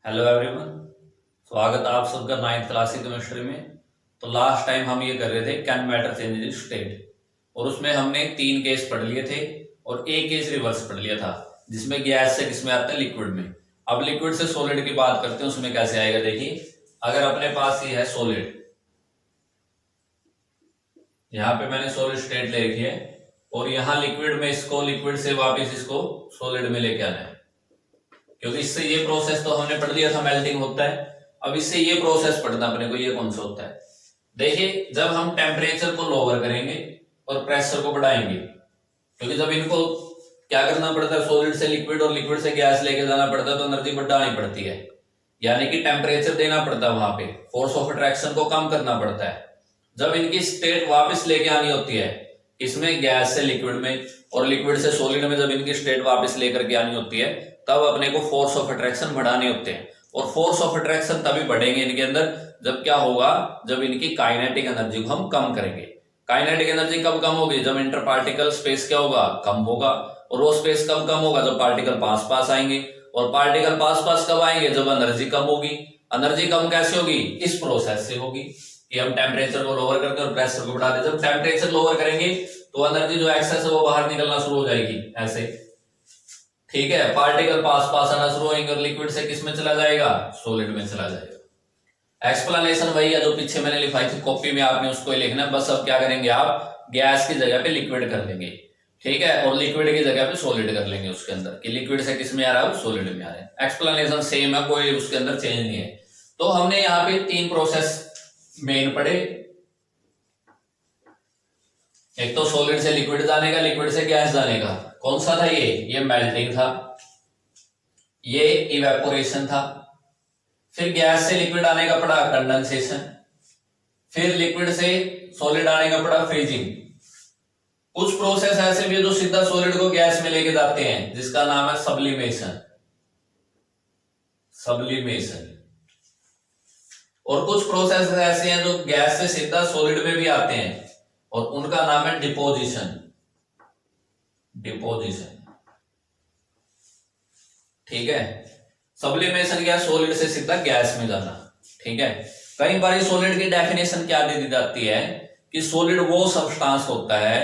Hello everyone, स्वागत है आप सबका नाइन्थ क्लास की केमिस्ट्री में। तो लास्ट टाइम हम ये कर रहे थे can matter change in state, और उसमें हमने 3 केस पढ़ लिए थे और एक केस रिवर्स पढ़ लिया था, जिसमें गैस से किसमें आता है, लिक्विड में। अब लिक्विड से सॉलिड की बात करते हैं, उसमें कैसे आएगा देखिए। अगर अपने पास ये है सॉलिड, यहाँ पे मैंने सॉलिड स्टेट ले रखी है और यहाँ लिक्विड में इसको लिक्विड से वापस इसको सॉलिड में लेके आना है, क्योंकि इससे ये प्रोसेस तो हमने पढ़ लिया था, मेल्टिंग होता है। अब इससे ये प्रोसेस पढ़ना अपने को, ये कौन सा होता है। देखिए, जब हम टेम्परेचर को लोअर करेंगे और प्रेशर को बढ़ाएंगे, क्योंकि जब इनको क्या करना पड़ता है, सॉलिड से लिक्विड और लिक्विड से गैस लेके जाना पड़ता है, तो एनर्जी बढ़ानी पड़ती है, यानी कि टेम्परेचर देना पड़ता है, वहां पे फोर्स ऑफ अट्रैक्शन को कम करना पड़ता है। जब इनकी स्टेट वापस लेके आनी होती है, इसमें गैस से लिक्विड में और लिक्विड से सॉलिड में, जब इनकी स्टेट वापस लेकर के आनी होती है, तब अपने को फोर्स ऑफ अट्रैक्शन बढ़ाने होते हैं। और फोर्स ऑफ अट्रैक्शन तभी बढ़ेंगे इनके अंदर जब क्या होगा, जब इनकी काइनेटिक एनर्जी को हम कम करेंगे। काइनेटिक एनर्जी कब कम होगी, जब इंटर पार्टिकल स्पेस क्या होगा, कम होगा। और वो स्पेस कब कम होगा, जब पार्टिकल पास पास आएंगे। और पार्टिकल पास पास कब आएंगे, जब एनर्जी कम होगी। एनर्जी कम कैसे होगी, इस प्रोसेस से होगी कि हम टेम्परेचर को लोअर करते हैं और प्रेशर को बढ़ा देते। जब टेम्परेचर लोअर करेंगे तो एनर्जी जो एक्सेस है वो बाहर निकलना शुरू हो जाएगी, ऐसे। ठीक है, पार्टिकल पास पास आना शुरू होंगे और लिक्विड से किस में चला जाएगा, सॉलिड में चला जाएगा। एक्सप्लेनेशन वही है जो पीछे मैंने लिखाई थी कॉपी में, आपने उसको ही लिखना है। बस अब क्या करेंगे, आप गैस की जगह पे लिक्विड कर लेंगे, ठीक है, और लिक्विड की जगह पे सॉलिड कर लेंगे उसके अंदर, कि लिक्विड से किस में आ रहा है, सॉलिड में आ रहा है। एक्सप्लेनेशन सेम है, कोई उसके अंदर चेंज नहीं है। तो हमने यहाँ पे 3 प्रोसेस मेन पढ़े। एक तो सॉलिड से लिक्विड जाने का, लिक्विड से गैस जाने का। कौन सा था ये मेल्टिंग था, ये इवेपोरेशन था। फिर गैस से लिक्विड आने का पड़ा कंडेंसेशन। फिर लिक्विड से सॉलिड आने का पड़ा फ्रीजिंग। कुछ प्रोसेस ऐसे भी जो सीधा सॉलिड को गैस में लेके जाते हैं, जिसका नाम है सब्लिमेशन। सब्लिमेशन। और कुछ प्रोसेस ऐसे हैं जो गैस से सीधा सॉलिड में भी आते हैं, और उनका नाम है डिपोजिशन। डिपोजिशन, ठीक है। सब्लिमेशन क्या, सॉलिड से सीधा गैस में जाना, ठीक है। कई बार सॉलिड की डेफिनेशन क्या दे दी जाती है कि सॉलिड वो सब्सटेंस होता है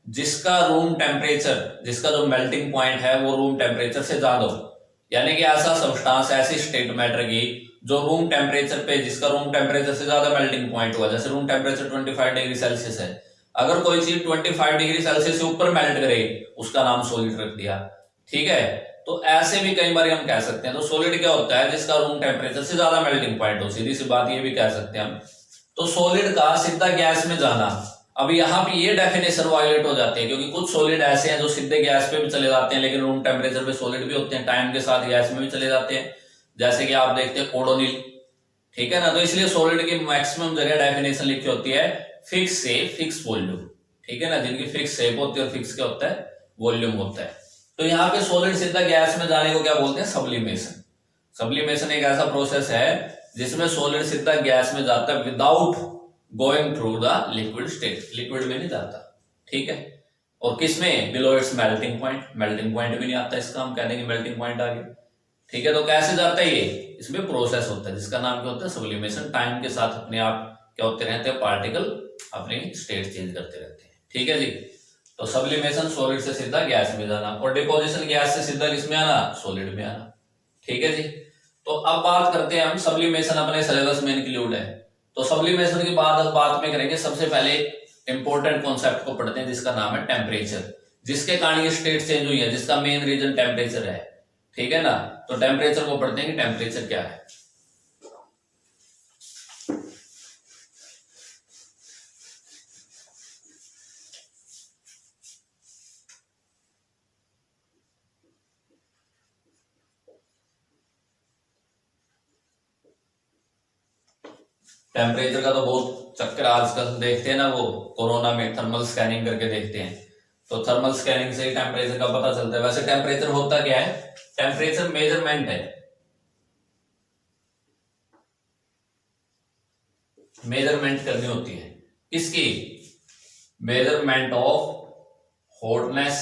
जिसका रूम टेम्परेचर, जिसका जो मेल्टिंग पॉइंट है वो रूम टेम्परेचर से ज्यादा हो। यानी कि ऐसा सब्सटेंस, ऐसी स्टेट मैटर की जो रूम टेम्परेचर पे, जिसका रूम टेम्परेचर से ज्यादा मेल्टिंग पॉइंट हुआ। जैसे रूम टेम्परेचर 25 डिग्री सेल्सियस है, अगर कोई चीज 25 डिग्री सेल्सियस से ऊपर मेल्ट करे, उसका नाम सॉलिड रख दिया, ठीक है। तो ऐसे भी कई बार हम कह सकते हैं। तो सॉलिड क्या होता है, जिसका रूम टेम्परेचर से ज्यादा मेल्टिंग पॉइंट हो। सीधी सी बात ये भी कह सकते हैं हम। तो सॉलिड का सीधा गैस में जाना, अब यहाँ पे ये डेफिनेशन वायलेट हो जाती है, क्योंकि कुछ सॉलिड ऐसे हैं जो सीधे गैस पे भी चले जाते हैं, लेकिन रूम टेम्परेचर पे सॉलिड भी होते हैं, टाइम के साथ गैस में भी चले जाते हैं। जैसे कि आप देखते हैं ओडोनिल, ठीक है ना। तो इसलिए सॉलिड की मैक्सिमम जगह डेफिनेशन लिखी होती है फिक्स शेप, फिक्स वॉल्यूम, ठीक है ना। जिनकी फिक्स शेप होती है और फिक्स क्या होता है, वॉल्यूम होता है। तो यहाँ पे सॉलिड सीधा गैस में जाने को क्या बोलते हैं, सब्लिमेशन। सब्लिमेशन एक ऐसा प्रोसेस है जिसमें सॉलिड सीधा गैस में जाता है without going through the liquid state, liquid में नहीं जाता, ठीक है। और किसमें, below it's melting point. Melting point भी नहीं आता इसका, हम कह देंगे मेल्टिंग पॉइंट आ गया, ठीक है। तो कैसे जाता है ये, इसमें प्रोसेस होता है जिसका नाम क्या होता है, सब्लिमेशन। टाइम के साथ अपने आप क्या होते रहते हैं, पार्टिकल अपनी स्टेट चेंज करते रहते हैं, ठीक है जी। तो सब्लिमेशन सॉलिड से सीधा गैस में जाना, और डिपोजिशन गैस से सीधा किसमें आना, सॉलिड में आना, ठीक है जी। तो अब बात करते हैं हम, सब्लिमेशन अपने सिलेबस में इंक्लूड है। तो सब्लिमेशन की बात में करेंगे। सबसे पहले इंपॉर्टेंट कॉन्सेप्ट को पढ़ते हैं जिसका नाम है टेम्परेचर, जिसके कारण ये स्टेट चेंज हुई है, जिसका मेन रीजन टेम्परेचर है, ठीक है ना। तो टेम्परेचर को पढ़ते हैं कि टेम्परेचर क्या है। टेम्परेचर का तो बहुत चक्कर आजकल देखते हैं ना, वो कोरोना में थर्मल स्कैनिंग करके देखते हैं। तो थर्मल स्कैनिंग से ही टेम्परेचर का पता चलता है। वैसे टेम्परेचर होता क्या है, टेम्परेचर मेजरमेंट है, मेजरमेंट करनी होती है किसकी, मेजरमेंट ऑफ हॉटनेस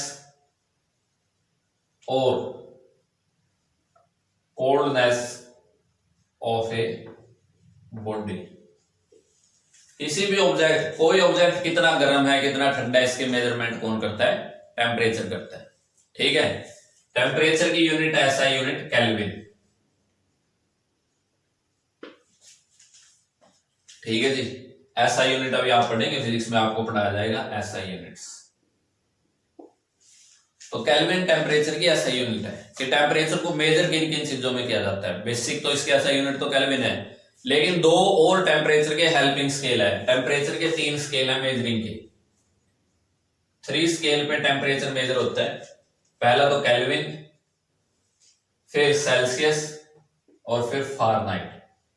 और कोल्डनेस ऑफ ए बॉडी। किसी भी ऑब्जेक्ट, कोई ऑब्जेक्ट कितना गर्म है कितना ठंडा है इसके मेजरमेंट कौन करता है? टेम्परेचर करता है। ठीक है, टेम्परेचर की यूनिट ऐसा यूनिट केल्विन। ठीक है जी, ऐसा यूनिट अभी आप पढ़ेंगे फिजिक्स में, आपको पढ़ाया जाएगा ऐसा यूनिट्स। तो केल्विन टेम्परेचर की ऐसा यूनिट है कि टेम्परेचर को मेजर किन किन चीजों में किया जाता है। बेसिक तो इसके ऐसा यूनिट तो केल्विन है, लेकिन दो और टेम्परेचर के हेल्पिंग स्केल है। टेम्परेचर के 3 स्केल है मेजरिंग के, 3 स्केल पे टेम्परेचर मेजर होता है। पहला तो केल्विन, फिर सेल्सियस और फिर फारेनहाइट।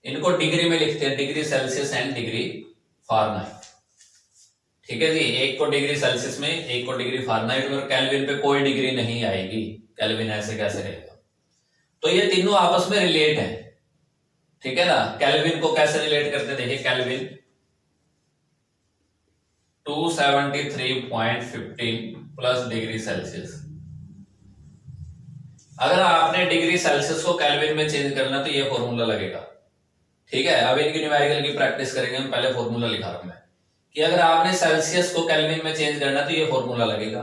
इनको डिग्री में लिखते हैं, degree Celsius and degree Fahrenheit. ठीक है जी, एक को डिग्री सेल्सियस में, एक को डिग्री फारेनहाइट में, और केल्विन पे कोई डिग्री नहीं आएगी। केल्विन ऐसे कैसे रहेगा? तो ये तीनों आपस में रिलेट है। ठीक है ना, केल्विन को कैसे रिलेट करते देखिए, केल्विन 273.15 प्लस डिग्री सेल्सियस। अगर आपने डिग्री सेल्सियस को केल्विन में चेंज करना तो ये फॉर्मूला लगेगा। ठीक है, अब इनकी न्यूमेरिकल की प्रैक्टिस करेंगे हम। पहले फॉर्मूला लिखा रहा हूं मैं कि अगर आपने सेल्सियस को केल्विन में चेंज करना तो ये फॉर्मूला लगेगा।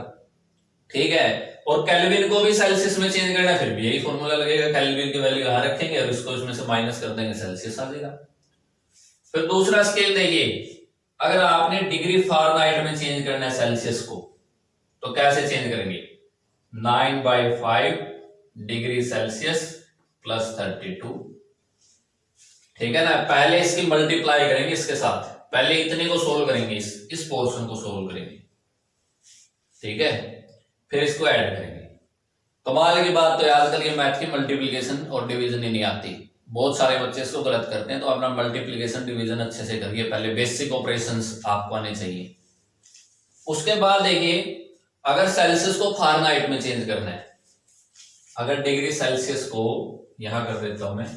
ठीक है, और केल्विन को भी सेल्सियस में चेंज करना फिर भी यही फॉर्मूला लगेगा। केल्विन की वैल्यू यहां रखेंगे और इसको इसमें से माइनस कर देंगे, सेल्सियस आ जाएगा। फिर दूसरा स्केल देखिए, अगर आपने डिग्री फारेनहाइट में चेंज करना है सेल्सियस को तो कैसे चेंज करेंगे? 9/5 डिग्री सेल्सियस प्लस 32। ठीक है ना, पहले इसकी मल्टीप्लाई करेंगे इसके साथ, पहले इतने को सोल्व करेंगे, इस पोर्शन को सोल्व करेंगे। ठीक है, फिर इसको ऐड करेंगे। कमाल की बात तो है, आजकल के मैथ की मल्टीप्लिकेशन और डिवीजन ही नहीं आती। बहुत सारे बच्चे इसको गलत करते हैं, तो अपना मल्टीप्लिकेशन डिवीजन अच्छे से करिए। पहले बेसिक ऑपरेशंस आपको आने चाहिए। उसके बाद देखिए, अगर सेल्सियस को फारेनहाइट में चेंज करना है, अगर डिग्री सेल्सियस को यहां कर देता हूं मैं,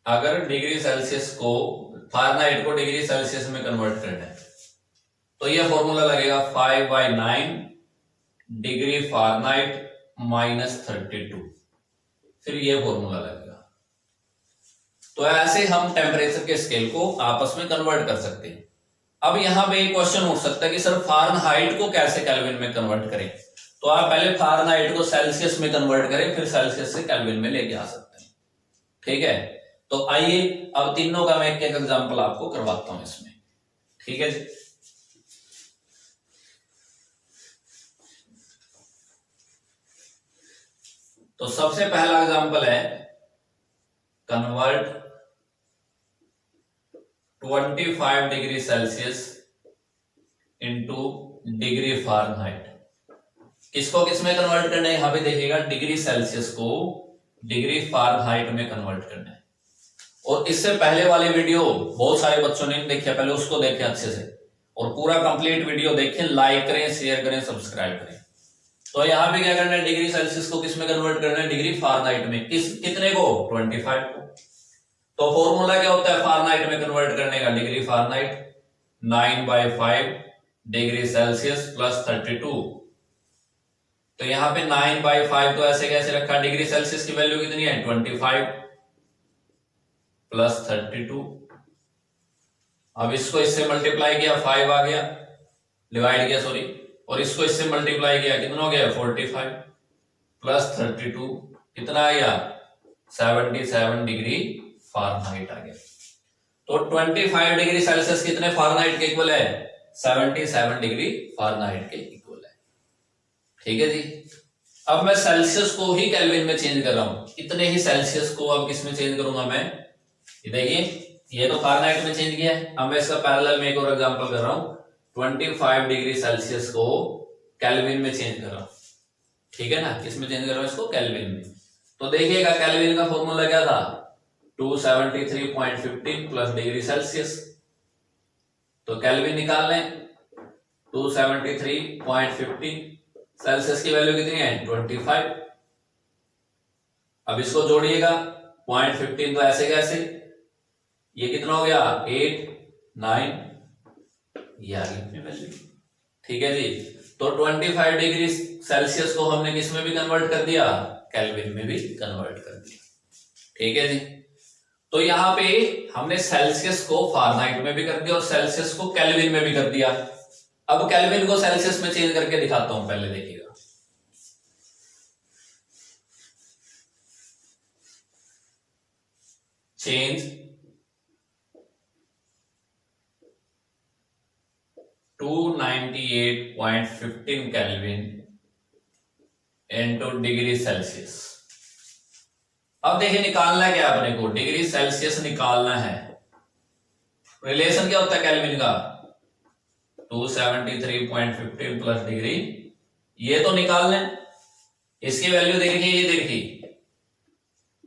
अगर डिग्री सेल्सियस को, फारेनहाइट को डिग्री सेल्सियस में कन्वर्ट करना है तो यह फॉर्मूला लगेगा 5/9 डिग्री फारेनहाइट माइनस 32। फिर यह फॉर्मूला लगेगा। तो ऐसे हम टेम्परेचर के स्केल को आपस में कन्वर्ट कर सकते हैं। अब यहां पे एक क्वेश्चन उठ सकता है कि सर फारेनहाइट को कैसे केल्विन में कन्वर्ट करें? तो आप पहले फारेनहाइट को सेल्सियस में कन्वर्ट करें, फिर सेल्सियस से केल्विन में लेके आ सकते हैं। ठीक है, तो आइए अब तीनों का मैं एक एक एग्जांपल आपको करवाता हूं इसमें। ठीक है जी, तो सबसे पहला एग्जांपल है convert 25 degree Celsius into degree Fahrenheit. किसको किस में कन्वर्ट करना है? यहां पे देखिएगा, डिग्री सेल्सियस को डिग्री फारेनहाइट में कन्वर्ट करना है। और इससे पहले वाली वीडियो बहुत सारे बच्चों ने देखी, पहले उसको देखें अच्छे से और पूरा कंप्लीट वीडियो देखें। लाइक करें, शेयर करें, सब्सक्राइब करें। तो यहां पे क्या करना है? डिग्री सेल्सियस को किस में कन्वर्ट करना है? डिग्री फारेनहाइट में। कितने को? 25 को। तो फॉर्मूला क्या होता है फारेनहाइट में कन्वर्ट करने का? Degree Fahrenheit 9/5 degree Celsius plus 32। तो यहां पे 9/5 तो ऐसे कैसे रखा? डिग्री सेल्सियस की वैल्यू कितनी है? 25 प्लस 32। अब इसको इससे मल्टीप्लाई किया, 5 आ गया, डिवाइड किया सॉरी, और इसको इससे मल्टीप्लाई किया, कितना हो गया? 45 प्लस 32 कितना आ गया? 77 डिग्री फारेनहाइट आ गया। तो 25 डिग्री सेल्सियस कितने फारेनहाइट के इक्वल है? 77 डिग्री फारेनहाइट के इक्वल है। ठीक है जी, अब मैं सेल्सियस को ही केल्विन में चेंज कर रहा हूं। इतने ही सेल्सियस को अब किस में चेंज करूंगा मैं? देखिए, ये तो फारेनहाइट में चेंज किया है। अब मैं इसका पैरेलल में एक और एग्जांपल कर रहा हूं, 25 डिग्री सेल्सियस को केल्विन में चेंज कर रहा हूं। ठीक है ना, किस में चेंज कर रहा हूं इसको? केल्विन में। तो देखिएगा, केल्विन का फॉर्मूला क्या था? 273.15 प्लस डिग्री सेल्सियस। तो केल्विन निकाल लें, 273.15, सेल्सियस की वैल्यू कितनी है? 25। अब इसको जोड़िएगा, 0.15 तो ऐसे कैसे, ये कितना हो गया? 8, 9, ये आ गई अपनी वैल्यू। ठीक है जी, तो 25 डिग्री सेल्सियस को हमने किस में भी कन्वर्ट कर दिया? केल्विन में भी कन्वर्ट कर दिया। ठीक है जी। तो यहाँ पे हमने सेल्सियस को फारेनहाइट में भी कर दिया और सेल्सियस को केल्विन में भी कर दिया। अब केल्विन को सेल्सियस में चेंज करके दिखाता हूं, पहले देखिएगा। Change to 98.15 kelvin into degree Celsius. अब देखिए निकालना क्या अपने को, डिग्री सेल्सियस निकालना है। रिलेशन क्या होता है केल्विन का, 273.15 प्लस डिग्री, ये तो निकालना है। इसकी वैल्यू देखिए, ये देखिए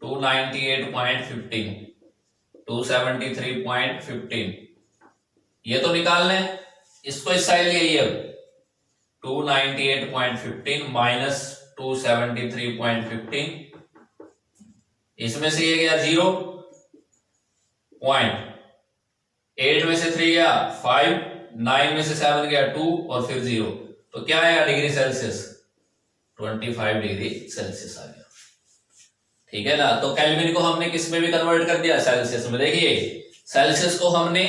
298.15 273.15, ये तो निकालना है। इसको इस साइड ले, अब 298.15 माइनस 273.15, इसमें से ये गया 0.8 में से 3 गया 5, 9 में से 7 गया 2 और फिर 0, तो क्या आएगा डिग्री सेल्सियस, 25 डिग्री सेल्सियस आ गया। ठीक है ना। तो केल्विन को हमने किस में भी कन्वर्ट कर दिया, सेल्सियस में। देखिए सेल्सियस को हमने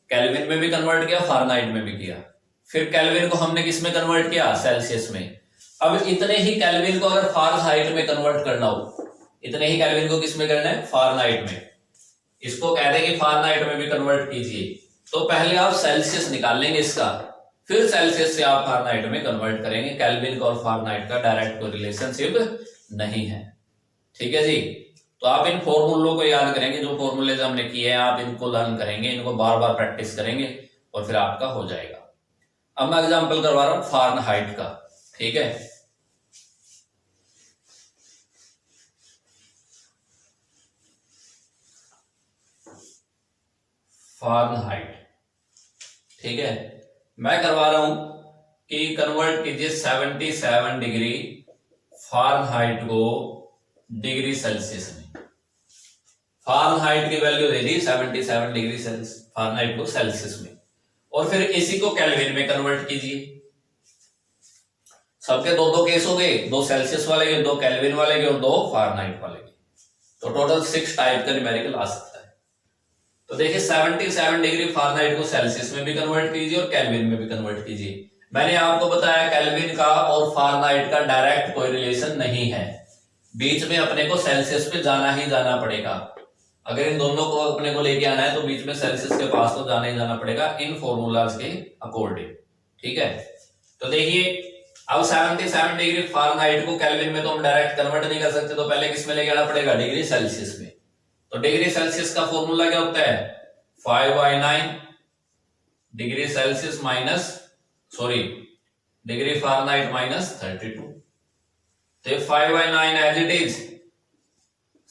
केल्विन में भी कन्वर्ट किया, फारेनहाइट में भी किया, फिर केल्विन को हमने किस में कन्वर्ट किया, सेल्सियस में। अब इतने ही केल्विन को अगर फारेनहाइट में कन्वर्ट करना हो, इतने ही केल्विन को किस में करना है, फारेनहाइट में। इसको कहते हैं कि फारेनहाइट में भी कन्वर्ट कीजिए। तो पहले आप सेल्सियस निकाल लेंगे इसका, फिर सेल्सियस से आप फारेनहाइट में कन्वर्ट करेंगे। केल्विन का और फारेनहाइट का डायरेक्ट कोई रिलेशनशिप नहीं है। ठीक है जी। तो आप इन फॉर्मूलों को याद करेंगे, जो फॉर्मूले हमने किए हैं आप इनको लर्न करेंगे, इनको बार बार प्रैक्टिस करेंगे और फिर आपका हो जाएगा। अब मैं एग्जांपल करवा रहा हूं फारेनहाइट का। ठीक है, फारेनहाइट। ठीक है, मैं करवा रहा हूं कि कन्वर्ट कीजिए 77 डिग्री फारेनहाइट को डिग्री सेल्सियस में। फारेनहाइट की वैल्यू दे दी 77 डिग्री फारेनहाइट को सेल्सियस में, और फिर इसी को केल्विन में कन्वर्ट कीजिए। सबके दो दो केस हो गए, 2 सेल्सियस वाले के, 2 केल्विन वाले के और 2 फारेनहाइट वाले के। तो टोटल 6 टाइप का न्यूमेरिकल आ सकता है। तो देखिए 77 डिग्री फारेनहाइट को सेल्सियस में भी कन्वर्ट कीजिए और केल्विन में भी कन्वर्ट कीजिए। मैंने आपको बताया केल्विन का और फारेनहाइट का डायरेक्ट कोई रिलेशन नहीं है, बीच में अपने को सेल्सियस पे जाना ही जाना पड़ेगा। अगर इन दोनों को अपने को लेके आना है तो बीच में सेल्सियस के पास तो जाना ही जाना पड़ेगा इन फॉर्मूलाज के अकॉर्डिंग। ठीक है, तो देखिए अब 77 डिग्री फारेनहाइट को केल्विन में तो हम डायरेक्ट कन्वर्ट नहीं कर सकते, तो पहले किस में लेके आना पड़ेगा, डिग्री सेल्सियस में। तो डिग्री सेल्सियस का फॉर्मूला क्या होता है, 5/9 degree Celsius minus degree Fahrenheit minus 32। तो 5/9 एज इट इज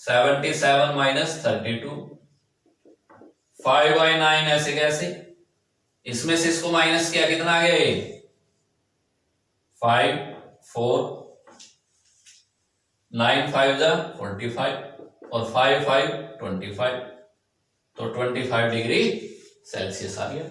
77 माइनस 32, 5/9 ऐसे कैसे, इसमें से इसको माइनस किया, कितना आ गया ये 5, 4, 9 5 जा 45 और 5 5 25, तो 25 डिग्री सेल्सियस आ गया।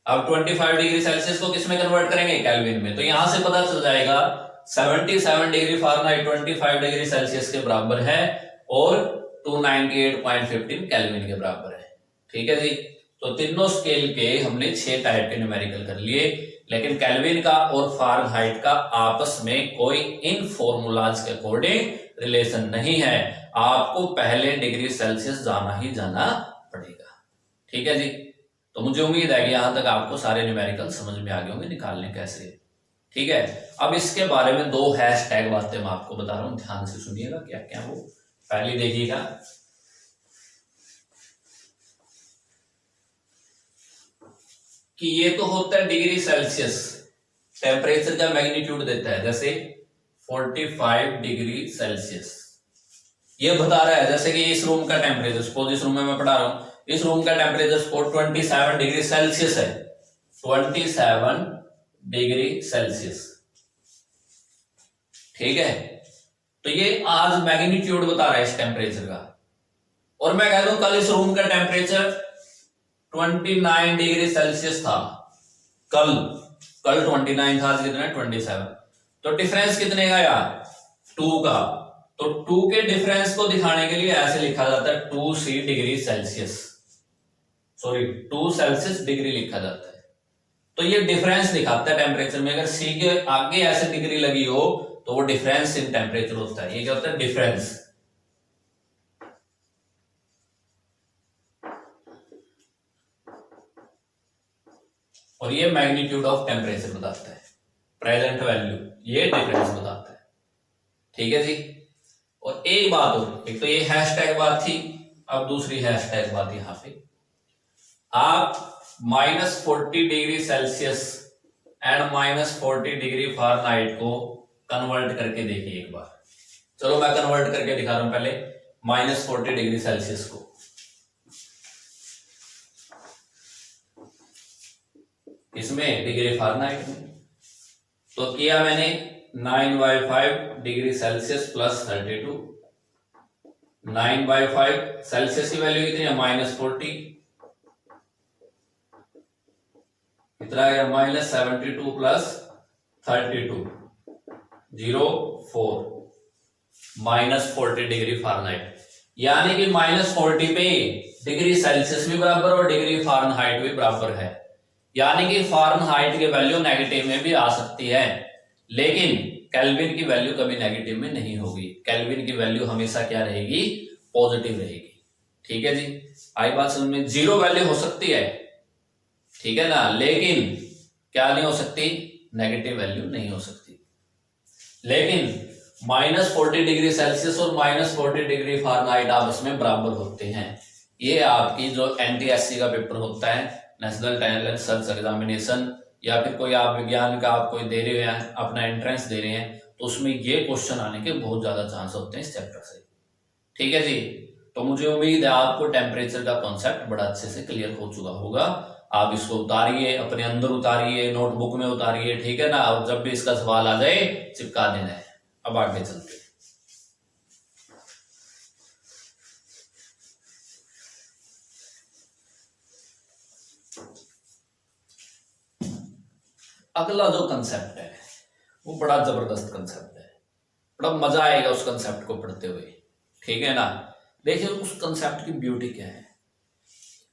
अब 25 डिग्री सेल्सियस को किस में कन्वर्ट करेंगे, केल्विन में। तो यहां से पता चल जाएगा 77 डिग्री फारेनहाइट 25 डिग्री सेल्सियस के बराबर है और 298.15 केल्विन के बराबर है। ठीक है जी। तो तीनों स्केल के हमने 6 टाइप के न्यूमेरिकल कर लिए, लेकिन केल्विन का और फारेनहाइट का आपस में कोई इन फॉर्मूलाज के अकॉर्डिंग रिलेशन नहीं है। आपको पहले डिग्री सेल्सियस जाना ही जाना पड़ेगा। ठीक है जी। तो मुझे उम्मीद है कि यहां तक आपको सारे न्यूमेरिकल समझ में आ गए होंगे, निकालने कैसे। ठीक है, अब इसके बारे में 2 हैशटैग बातें मैं आपको बता रहा हूं, ध्यान से सुनिएगा क्या क्या वो। पहली देखिएगा, कि ये तो होता है डिग्री सेल्सियस, टेम्परेचर का मैग्नीट्यूड देता है, जैसे 45 डिग्री सेल्सियस ये बता रहा है। जैसे कि इस रूम का टेम्परेचर, सपोज इस रूम में मैं पढ़ा रहा हूं, इस रूम का टेम्परेचर सपोज 27 डिग्री सेल्सियस है, 27 डिग्री सेल्सियस। ठीक है, तो ये आज मैग्नीट्यूड बता रहा है इस टेम्परेचर का। और मैं कह दूं कल इस रूम का टेम्परेचर 29 डिग्री सेल्सियस था, कल 29 था, आज कितना 27, तो डिफरेंस कितने का यार, 2 का। तो 2 के डिफरेंस को दिखाने के लिए ऐसे लिखा जाता है 2C degree Celsius, sorry 2 Celsius degree लिखा जाता है। तो ये डिफरेंस दिखाता है टेम्परेचर में। अगर C के आगे ऐसे डिग्री लगी हो तो वो डिफरेंस इन टेम्परेचर होता है। ये क्या होता है? डिफरेंस। और ये मैग्नीट्यूड ऑफ टेम्परेचर बताता है, प्रेजेंट वैल्यू, ये डिफरेंस बताता है। ठीक है जी। और एक बात और, एक तो ये हैशटैग बात थी, अब दूसरी हैशटैग बात यहां पे, आप -40 degree Celsius and -40 degree Fahrenheit को कन्वर्ट करके देखिए एक बार। चलो मैं कन्वर्ट करके दिखा रहा हूं पहले -40 डिग्री सेल्सियस को। इसमें डिग्री फ़ारेनहाइट में तो किया मैंने 9/5 डिग्री सेल्सियस प्लस 32। 9/5 सेल्सियस की वैल्यू कितनी है? -40। कितना है? -72 प्लस 32 04 -40 डिग्री फ़ारेनहाइट। यानी कि -40 पे डिग्री सेल्सियस भी बराबर और डिग्री फ़ारेनहाइट भी बराबर है। यानी कि फ़ारेनहाइट की वैल्यू नेगेटिव में भी आ सकती है, लेकिन केल्विन की वैल्यू कभी नेगेटिव में नहीं होगी। केल्विन की वैल्यू हमेशा क्या रहेगी? पॉजिटिव रहेगी। ठीक है जी, आई बात समझ में? जीरो वैल्यू हो सकती है, ठीक है ना, लेकिन क्या नहीं हो सकती? नेगेटिव वैल्यू नहीं हो सकती। लेकिन -40 डिग्री सेल्सियस और -40 डिग्री फ़ारेनहाइट आपस में बराबर होते हैं। ये आपकी जो NTSC का पेपर होता है, नेशनल टैलेंट सर्च एग्जामिनेशन, या फिर कोई आप विज्ञान का आप कोई दे रहे हैं, अपना एंट्रेंस दे रहे हैं, तो उसमें ये क्वेश्चन आने के बहुत ज्यादा चांस होते हैं इस चैप्टर से। ठीक है जी। तो मुझे उम्मीद है आपको टेम्परेचर का कॉन्सेप्ट बड़ा अच्छे से क्लियर हो चुका होगा। आप इसको उतारिए, अपने अंदर उतारिए, नोटबुक में उतारिए, ठीक है ना, और जब भी इसका सवाल आ जाए चिपका देना है। अब आगे चलते हैं। अगला जो कंसेप्ट है वो बड़ा जबरदस्त कंसेप्ट है, बड़ा मजा आएगा उस कंसेप्ट को पढ़ते हुए। ठीक है ना। देखिए उस कंसेप्ट की ब्यूटी क्या है।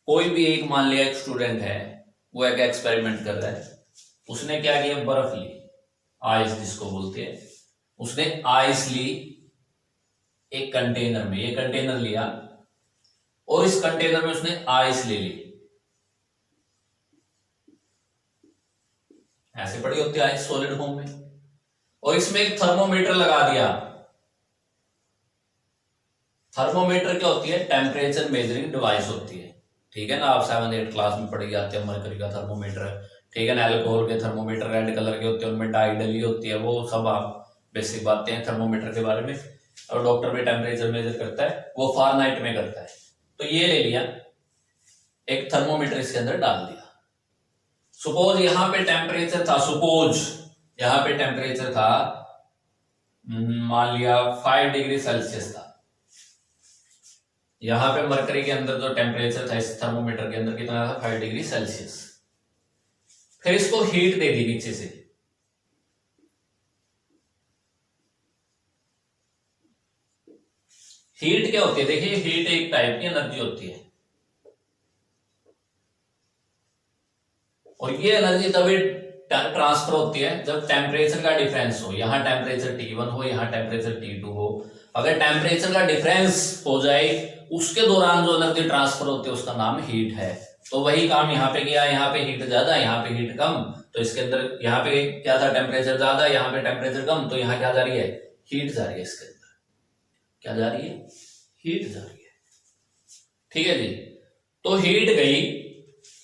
कोई भी एक, मान लिया एक स्टूडेंट है, वो एक एक्सपेरिमेंट कर रहा है। उसने क्या किया? बर्फ ली, आइस जिसको बोलते हैं। उसने आइस ली एक कंटेनर में, ये कंटेनर लिया और इस कंटेनर में उसने आइस ले ली। ऐसे पड़ी होती है आइस सॉलिड फॉर्म में, और इसमें एक थर्मोमीटर लगा दिया। थर्मोमीटर क्या होती है? टेम्परेचर मेजरिंग डिवाइस होती है। ठीक है ना, आप 7-8 क्लास में पढ़े जाते हैं मरकरी का थर्मोमीटर। ठीक है ना, एल्कोहल के थर्मोमीटर रेड कलर के होते हैं, उनमें डाई डली होती है, वो सब आप बेसिक बातें हैं थर्मोमीटर के बारे में। और डॉक्टर भी टेम्परेचर मेजर करता है, वो फ़ारेनहाइट में करता है। तो ये ले लिया, एक थर्मोमीटर इसके अंदर डाल दिया। सपोज यहां पे टेम्परेचर था, सपोज यहां पे टेम्परेचर था, मान लिया 5 डिग्री सेल्सियस था। यहां पे मरकरी के अंदर जो टेम्परेचर था इस थर्मोमीटर के अंदर कितना था? 5 डिग्री सेल्सियस। फिर इसको हीट दे दी नीचे से। हीट क्या होती है? देखिए हीट एक टाइप की एनर्जी होती है, और ये एनर्जी तभी ट्रांसफर होती है जब टेम्परेचर का डिफरेंस हो। यहाँ टेम्परेचर T1 हो, यहाँ टेम्परेचर T2 हो। अगर टेम्परेचर का डिफरेंस हो जाए, उसके दौरान जो एनर्जी ट्रांसफर होती है उसका नाम हीट है। तो वही काम यहाँ पे किया, यहाँ पे हीट ज्यादा, यहाँ पे हीट कम। तो इसके अंदर यहाँ पे क्या था? टेम्परेचर ज्यादा, यहाँ पे टेम्परेचर कम, तो यहाँ क्या जा रही है? हीट जा रही है। इसके अंदर क्या जा रही है? हीट जा रही है। ठीक है जी। तो हीट गई,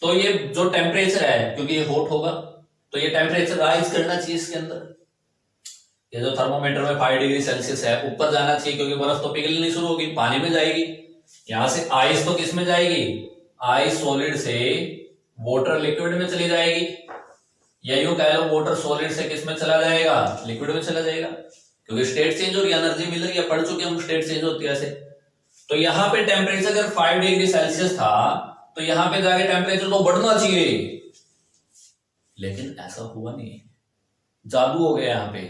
तो ये जो टेम्परेचर है, क्योंकि ये हॉट होगा, तो ये टेम्परेचर राइज करना चाहिए इसके अंदर। ये जो थर्मोमीटर में 5 डिग्री सेल्सियस है, ऊपर जाना चाहिए, क्योंकि बर्फ तो पिघलनी शुरू होगी, पानी में जाएगी। यहां से आइस तो किस में जाएगी? आइस सॉलिड से वाटर लिक्विड में चली जाएगी, या यूं कह लो वाटर सॉलिड से किस में चला जाएगा? लिक्विड में चला जाएगा, क्योंकि स्टेट चेंज हो रही है, एनर्जी मिल रही है, पढ़ चुके हम स्टेट चेंज होती है ऐसे। तो यहाँ पे टेम्परेचर अगर 5 डिग्री सेल्सियस था, तो यहां पे जाके टेम्परेचर तो बढ़ना चाहिए, लेकिन ऐसा हुआ नहीं, जादू हो गया यहाँ पे।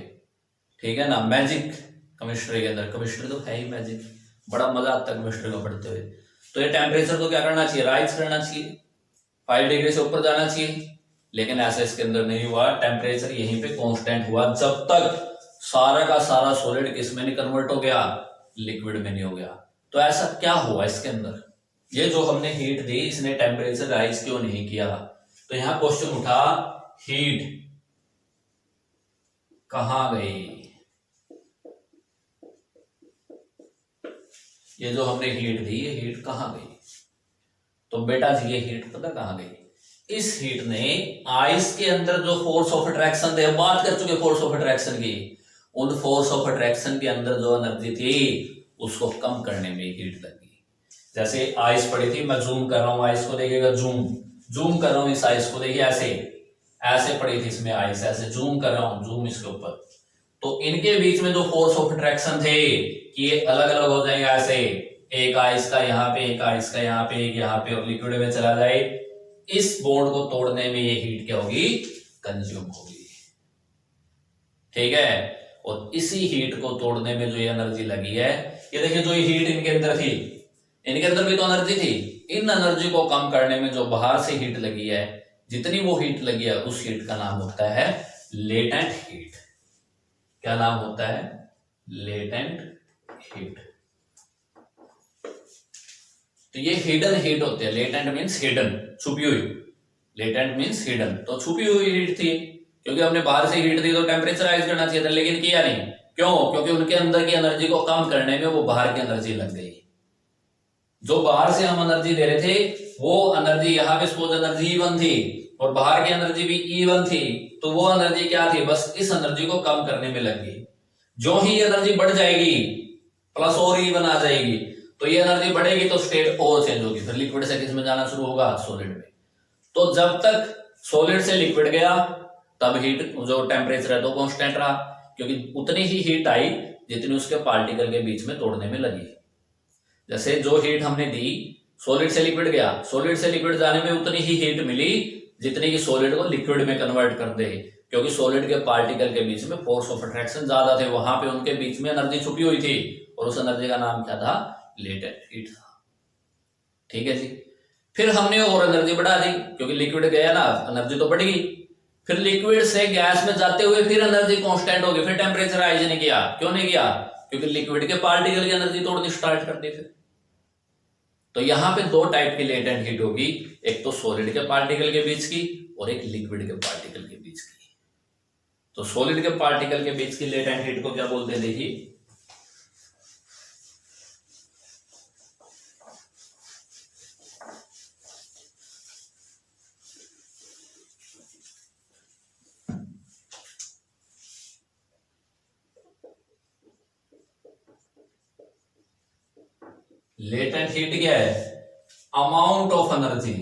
ठीक है ना, मैजिक केमिस्ट्री के अंदर, केमिस्ट्री तो है ही मैजिक, बड़ा मजा आता है केमिस्ट्री को पढ़ते हुए। तो ये टेम्परेचर को क्या करना चाहिए, राइज करना चाहिए, 5 डिग्री से ऊपर जाना चाहिए, लेकिन ऐसा इसके अंदर नहीं हुआ। टेम्परेचर यहीं पे कांस्टेंट हुआ जब तक सारा का सारा सॉलिड किस में नहीं कन्वर्ट हो गया, लिक्विड में नहीं हो गया। तो ऐसा क्या हुआ इसके अंदर, ये जो हमने हीट दी इसने टेम्परेचर राइज क्यों नहीं किया। तो यहां क्वेश्चन उठा, हीट कहां गई, ये जो हमने हीट दी ये हीट कहां गई। तो बेटा जी ये हीट पता कहां गई, इस हीट ने आइस के अंदर जो फोर्स ऑफ अट्रैक्शन थे, बात कर चुके फोर्स ऑफ अट्रैक्शन की, उन फोर्स ऑफ अट्रैक्शन के अंदर जो एनर्जी थी उसको कम करने में हीट लगी। जैसे आइस पड़ी थी, मैं जूम कर रहा हूं, आइस को देखिएगा, जूम कर रहा हूं इस आइस को, देखिए ऐसे पड़ी थी इसमें आइस, ऐसे जूम कर रहा हूं, जूम इसके ऊपर। तो इनके बीच में जो फोर्स ऑफ अट्रैक्शन थे कि ये अलग अलग हो जाएंगे, ऐसे एक आइस का यहाँ पे, एक आइस का यहाँ पे, एक यहाँ पे, और लिक्विड में चला जाए, इस बॉन्ड को तोड़ने में ये हीट क्या होगी, कंज्यूम होगी। ठीक है, और इसी हीट को तोड़ने में जो ये एनर्जी लगी है, ये देखिए जो ये हीट इनके अंदर थी, इनके अंदर भी तो एनर्जी थी, इन एनर्जी को कम करने में जो बाहर से हीट लगी है, जितनी वो हीट लगी है उस हीट का नाम होता है लेटेंट हीट। क्या नाम होता है, लेटेंट हीट। तो ये हिडन हीट होती है, लेटेंट मींस हिडन, छुपी हुई, लेटेंट मींस हिडन। तो छुपी हुई हीट थी, क्योंकि हमने बाहर से हीट दी तो टेम्परेचर राइज करना चाहिए था, लेकिन किया नहीं। क्यों, क्योंकि उनके अंदर की एनर्जी को कम करने में वो बाहर की एनर्जी लग गई। जो बाहर से हम एनर्जी दे रहे थे वो एनर्जी यहाँ पे सपोज एनर्जी E1 थी और बाहर की एनर्जी भी E1 थी, तो वो एनर्जी क्या थी, बस इस एनर्जी को कम करने में लग गई। जो ही एनर्जी बढ़ जाएगी प्लस और E1 आ जाएगी, तो ये एनर्जी बढ़ेगी तो स्टेट और चेंज होगी, फिर लिक्विड से किस में जाना शुरू होगा, सॉलिड में। तो जब तक सॉलिड से लिक्विड गया तब हीट जो टेम्परेचर है तो कांस्टेंट रहा, क्योंकि उतनी ही हीट आई जितनी उसके पार्टिकल के बीच में तोड़ने में लगी। जैसे जो हीट हमने दी, सॉलिड से लिक्विड गया, सॉलिड से लिक्विड जाने में उतनी ही हीट मिली जितनी की सॉलिड को लिक्विड में कन्वर्ट कर दे, क्योंकि सॉलिड के पार्टिकल के बीच में फोर्स ऑफ अट्रैक्शन ज्यादा थे, वहां पे उनके बीच में एनर्जी छुपी हुई थी, और उस एनर्जी का नाम क्या था, लेटेंट हीट था। ठीक है जी, फिर हमने और एनर्जी बढ़ा दी, क्योंकि लिक्विड गया ना, एनर्जी तो बढ़ गई। फिर लिक्विड से गैस में जाते हुए फिर एनर्जी कांस्टेंट हो गई, फिर टेम्परेचर राइज नहीं किया। क्यों नहीं किया, क्योंकि लिक्विड के पार्टिकल की एनर्जी तोड़नी स्टार्ट कर दी। फिर तो यहां पे दो टाइप की लेटेंट हीट होगी, एक तो सॉलिड के पार्टिकल के बीच की और एक लिक्विड के पार्टिकल के बीच की। तो सॉलिड के पार्टिकल के बीच की लेटेंट हीट को क्या बोलते हैं, देखिए लेटेंट हीट क्या है, amount of energy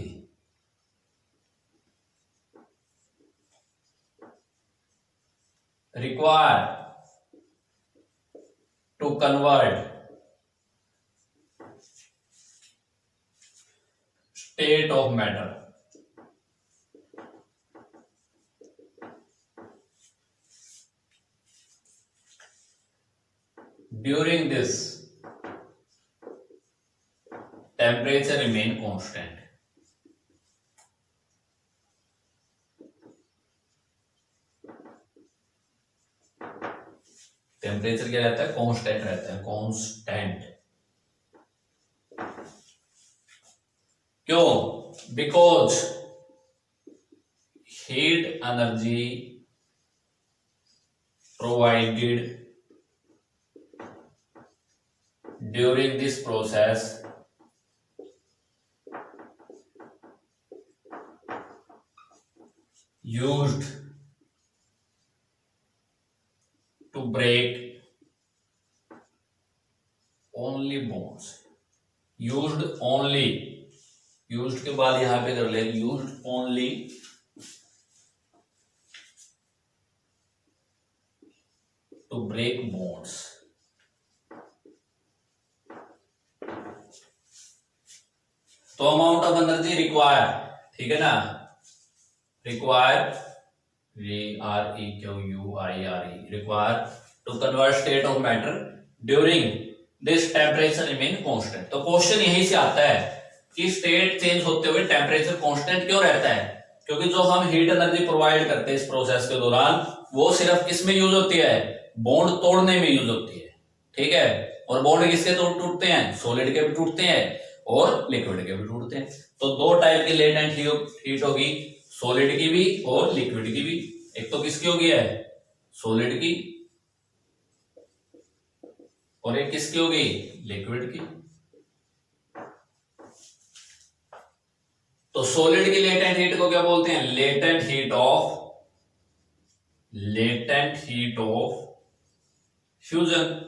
required to convert state of matter during this temperature remain constant। Temperature क्या रहता है, कांस्टेंट रहता है, कांस्टेंट। क्यों, because heat energy provided during this process used to break only bonds। used only, used के बाद यहां पे कर ले, used only to break bonds। तो अमाउंट ऑफ एनर्जी रिक्वायर, ठीक है ना, require REQUIRE, require to convert state of matter during this temperature remain constant. तो क्वेश्चन यहीं से आता है कि स्टेट चेंज होते हुए टेम्परेचर कांस्टेंट क्यों रहता है? क्योंकि जो हम हीट एनर्जी प्रोवाइड करते हैं इस प्रोसेस के दौरान वो सिर्फ किस में यूज होती है? बॉन्ड तोड़ने में यूज होती है, ठीक है। और बॉन्ड किसके टूटते हैं? सॉलिड के भी टूटते हैं और लिक्विड के भी टूटते हैं। तो दो टाइप की लेटेंट हीट होगी, सॉलिड की भी और लिक्विड की भी। एक तो किसकी होगी है? सॉलिड की, और एक किसकी होगी? लिक्विड की। तो सॉलिड की लेटेंट हीट को क्या बोलते हैं? Latent heat of fusion.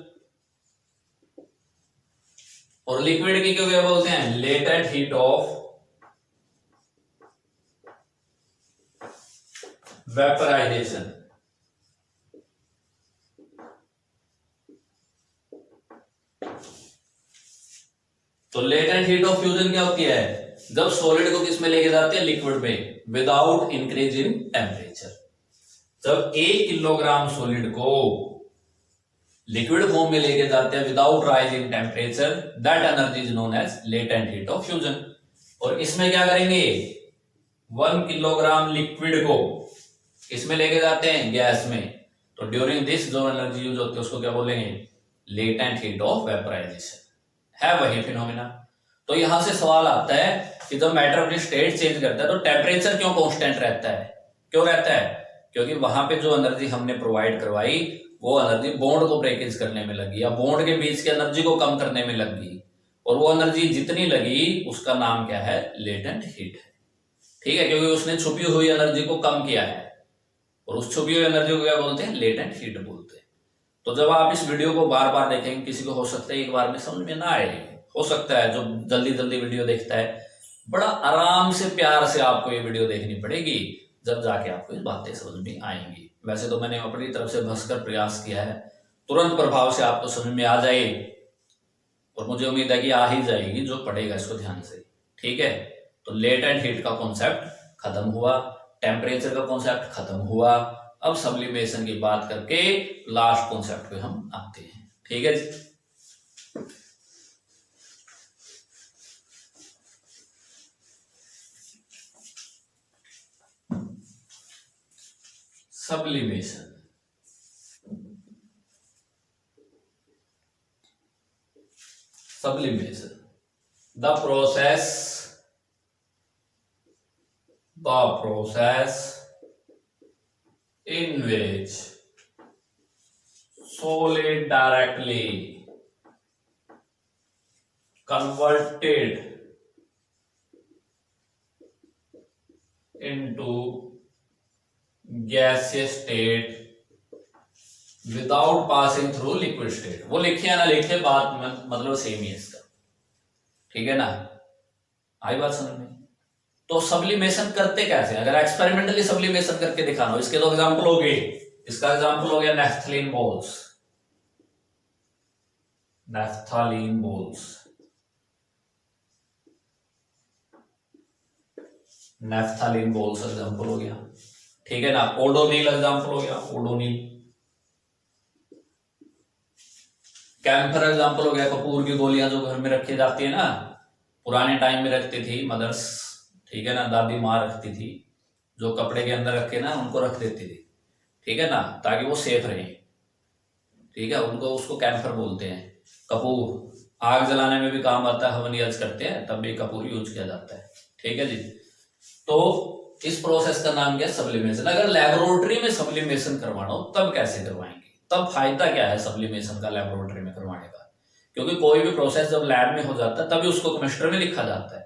और लिक्विड की क्यों क्या बोलते हैं? Latent heat of vaporisation. तो लेटेंट हीट ऑफ फ्यूजन क्या होती है? जब सॉलिड को किस में लेके जाते हैं? लिक्विड में, विदाउट इंक्रीज इन टेम्परेचर। जब 1 किलोग्राम सॉलिड को लिक्विड फॉर्म में लेके जाते हैं without rise in temperature, that energy is known as latent heat of fusion. और इसमें क्या करेंगे? 1 किलोग्राम लिक्विड को किसमें लेके जाते हैं? गैस में। तो ड्यूरिंग दिस जो एनर्जी यूज होती है उसको क्या बोलेंगे? Latent heat of vaporisation. है वही फिनोमेना। तो यहां से सवाल आता है कि जब मैटर अपनी स्टेट चेंज करता है तो टेम्परेचर क्यों कांस्टेंट रहता है? क्यों रहता है? क्योंकि वहां पे जो एनर्जी हमने प्रोवाइड करवाई वो एनर्जी बॉन्ड को ब्रेकेज करने में लगी या बॉन्ड के बीच की एनर्जी को कम करने में लगी, और वो एनर्जी जितनी लगी उसका नाम क्या है? लेटेंट हीट है, ठीक है। क्योंकि उसने छुपी हुई एनर्जी को कम किया है, और उस छुपी हुई एनर्जी को क्या बोलते हैं? लेटेंट हीट बोलते हैं। तो जब आप इस वीडियो को बार बार देखेंगे, किसी को हो सकता है एक बार में समझ में ना आए, हो सकता है जो जल्दी जल्दी वीडियो देखता है, बड़ा आराम से प्यार से आपको ये वीडियो देखनी पड़ेगी, जब जाके आपको ये बातें समझ में आएंगी। वैसे तो मैंने अपनी तरफ से भसकर प्रयास किया है तुरंत प्रभाव से आपको समझ में आ जाए, और मुझे उम्मीद है कि आ ही जाएगी जो पढ़ेगा इसको ध्यान से, ठीक है। तो लेटेंट हीट का कॉन्सेप्ट खत्म हुआ, टेम्परेचर का कॉन्सेप्ट खत्म हुआ। अब सब्लिमेशन की बात करके लास्ट कॉन्सेप्ट पे हम आते हैं, ठीक है जी। Sublimation. The process in which solid directly converted into gaseous state without passing through liquid state. वो लिखे या ना लिखे, बात मतलब सेम ही है इसका, ठीक है ना। आई बात समझ में? तो सब्लिमेशन करते कैसे? अगर एक्सपेरिमेंटली सब्लिमेशन करके दिखाना हो, इसके दो एग्जांपल हो गए। इसका एग्जांपल हो गया नेफ्थलीन बोल्स एग्जांपल हो गया, ठीक है ना। ओडोनिल एग्जांपल हो गया, ओडोनिल। कैम्फर एग्जांपल हो गया, कपूर की गोलियां जो घर में रखी जाती है ना, पुराने टाइम में रखती थी मदर्स, ठीक है ना, दादी माँ रखती थी, जो कपड़े के अंदर रख के ना उनको रख देती थी, ठीक है ना, ताकि वो सेफ रहे, ठीक है। उनको उसको कैम्फर बोलते हैं। कपूर आग जलाने में भी काम आता है, हवन यज्ञ करते हैं तब भी कपूर यूज किया जाता है, ठीक है जी। तो इस प्रोसेस का नाम क्या है? सब्लिमेशन। अगर लेबोरेटरी में सब्लिमेशन करवाना हो तब कैसे करवाएंगे? तब फायदा क्या है सब्लिमेशन का लेबोरेटरी में करवाने का? क्योंकि कोई भी प्रोसेस जब लैब में हो जाता है तभी उसको केमिस्ट्री में लिखा जाता है।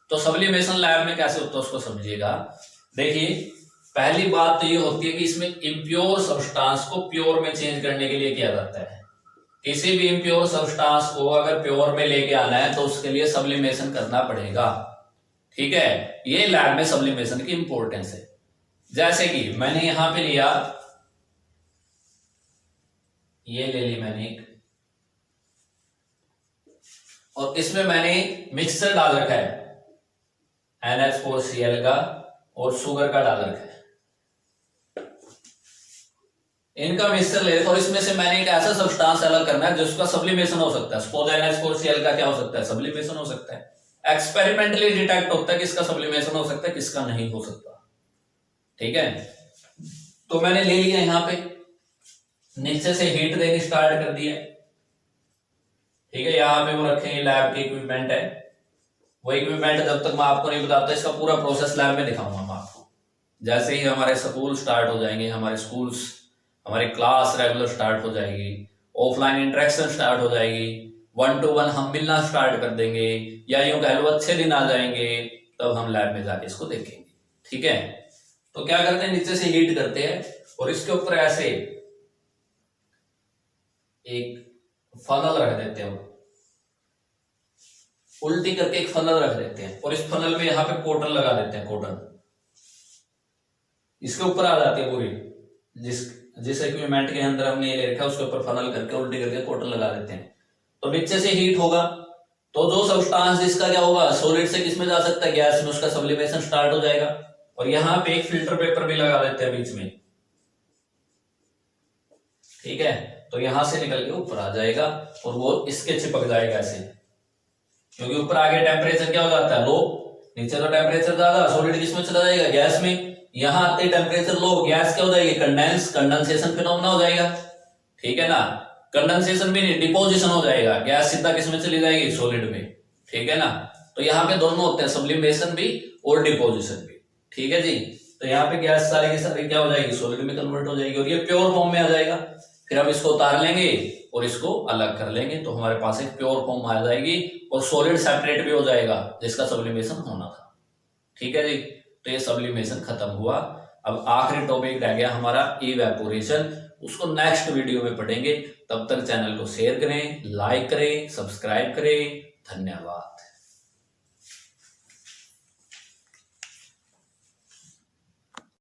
तो सब्लिमेशन लैब में कैसे होता है उसको समझिएगा। देखिए, पहली बात तो ये होती है कि इसमें इम्प्योर सब्सटेंस को प्योर में चेंज करने के लिए किया जाता है। किसी भी इम्प्योर सब्सटेंस को अगर प्योर में लेके आना है तो उसके लिए सब्लिमेशन करना पड़ेगा, ठीक है। ये लैब में सब्लिमेशन की इंपॉर्टेंस है। जैसे कि मैंने यहां पे लिया, ये ले ली मैंने एक, और इसमें मैंने मिक्सचर डाल रखा है NH4Cl का और शुगर का डाल रखा है। इनका मिक्सचर ले और इसमें से मैंने एक ऐसा सब्सटेंस अलग करना है जिसका सब्लिमेशन हो सकता है। सपोज NH4Cl का क्या हो सकता है, सब्लिमेशन हो सकता है। एक्सपेरिमेंटली डिटेक्ट होता है किसका सब्लिमेशन हो सकता है, किसका नहीं हो सकता। ठीक है, तो मैंने ले लिया, यहाँ पे नीचे से हीट देनी स्टार्ट कर दिया। ठीक है, यहाँ पे वो रखेंगे लैब के इक्विपमेंट है, वो इक्विपमेंट जब तक मैं आपको नहीं बताता, इसका पूरा प्रोसेस लैब में दिखाऊंगा मैं आपको। जैसे ही हमारे स्कूल स्टार्ट हो जाएंगे, हमारे स्कूल्स, हमारी क्लास रेगुलर स्टार्ट हो जाएगी, ऑफलाइन इंटरेक्शन स्टार्ट हो जाएगी, 1 to 1 हम मिलना स्टार्ट कर देंगे, या यूं कह लो अच्छे दिन आ जाएंगे, तब हम लैब में जाके इसको देखेंगे। ठीक है, तो क्या करते हैं, नीचे से हीट करते हैं और इसके ऊपर ऐसे एक फनल रख देते हैं, उल्टी करके एक फनल रख देते हैं, और इस फनल में यहाँ पे कॉटन लगा देते हैं। कॉटन इसके ऊपर आ जाती है पूरी, जिस इक्विपमेंट के अंदर हमने ये ले रखा है उसके ऊपर फनल करके उल्टी करके कॉटन लगा देते हैं। तो नीचे से हीट होगा तो जो सब्सटेंस जिसका क्या होगा, सॉलिड से किस में जा सकता है, गैस में, उसका सब्लिमेशन स्टार्ट हो जाएगा। और यहाँ पे एक फिल्टर पेपर भी लगा देते हैं बीच में। ठीक है, तो यहां से निकल के ऊपर आ जाएगा और वो इसके चिपक जाएगा ऐसे, क्योंकि ऊपर आगे टेम्परेचर क्या हो जाता है, लो, नीचे तो टेम्परेचर ज्यादा, सॉलिड किसमें चला जाएगा, गैस में। यहां आते टेम्परेचर लो, गैस क्या हो जाएगी, कंडेंसेशन फिनोमेना हो जाएगा। ठीक है ना, कंडेंसेशन भी नहीं, डिपोजिशन हो जाएगा, गैस सीधा किसमें चली जाएगी, सॉलिड में। ठीक है ना, तो यहाँ पे दोनों होते हैं, सब्लिमेशन भी और डिपोजिशन भी। ठीक है जी, तो यहाँ पे गैस सारी की सारी क्या हो जाएगी, सॉलिड में कन्वर्ट हो जाएगी और ये प्योर फॉर्म में आ जाएगा। फिर हम इसको उतार लेंगे और इसको अलग कर लेंगे, तो हमारे पास एक प्योर फॉर्म आ जाएगी और सॉलिड सेपरेट भी हो जाएगा जिसका सब्लिमेशन होना था। ठीक है जी, तो ये सब्लिमेशन खत्म हुआ। अब आखिरी टॉपिक रह गया हमारा इवेपोरेशन, उसको नेक्स्ट वीडियो में पढ़ेंगे। तब तक चैनल को शेयर करें, लाइक करें, सब्सक्राइब करें। धन्यवाद।